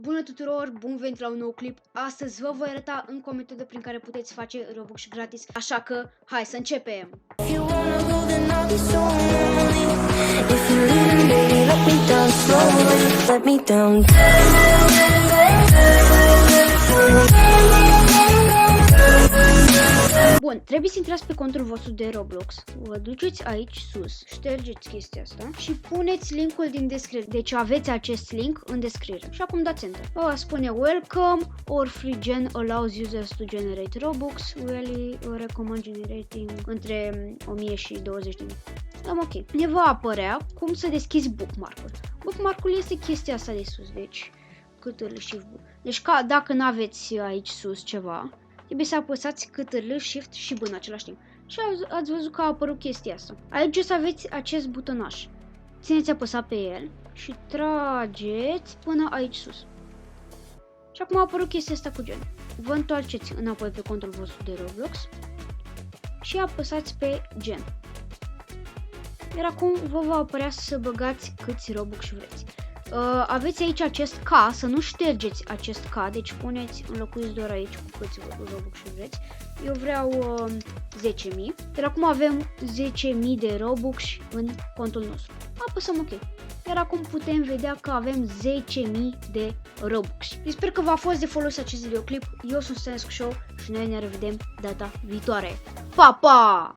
Bună tuturor, bun venit la un nou clip. Astăzi vă voi arăta încă o metodă prin care puteți face Robux gratis, așa că hai să începem! Bun, trebuie să intrați pe contul vostru de Roblox. Vă duceți aici sus, ștergeți chestia asta și puneți linkul din descriere. Deci aveți acest link în descriere. Și acum dați enter. Va spune welcome or free gen allows users to generate Robux. We recommend generating între 1000 și 20.000. Dăm ok. Ne va apărea cum să deschizi bookmark-ul. Bookmark-ul este chestia asta de sus, deci Ctrl Shift B. Deci dacă n-aveți aici sus ceva, trebuie să apăsați Ctrl Shift și B în același timp. Și ați văzut că a apărut chestia asta. Aici o să aveți acest butonaș. Țineți apăsat pe el și trageți până aici sus. Și acum a apărut chestia asta cu gen. Vă întoarceți înapoi pe contul vostru de Roblox și apăsați pe gen. Iar acum vă va apărea să băgați câți Robux vreți. Aveți aici acest K, să nu ștergeți acest K, deci puneți, înlocuiți doar aici cu câți Robux vreți. Eu vreau 10.000, iar acum avem 10.000 de Robux în contul nostru. Apăsăm ok. Iar acum putem vedea că avem 10.000 de Robux. Sper că v-a fost de folos acest videoclip. Eu sunt Stănescu Show și noi ne revedem data viitoare. Pa, pa!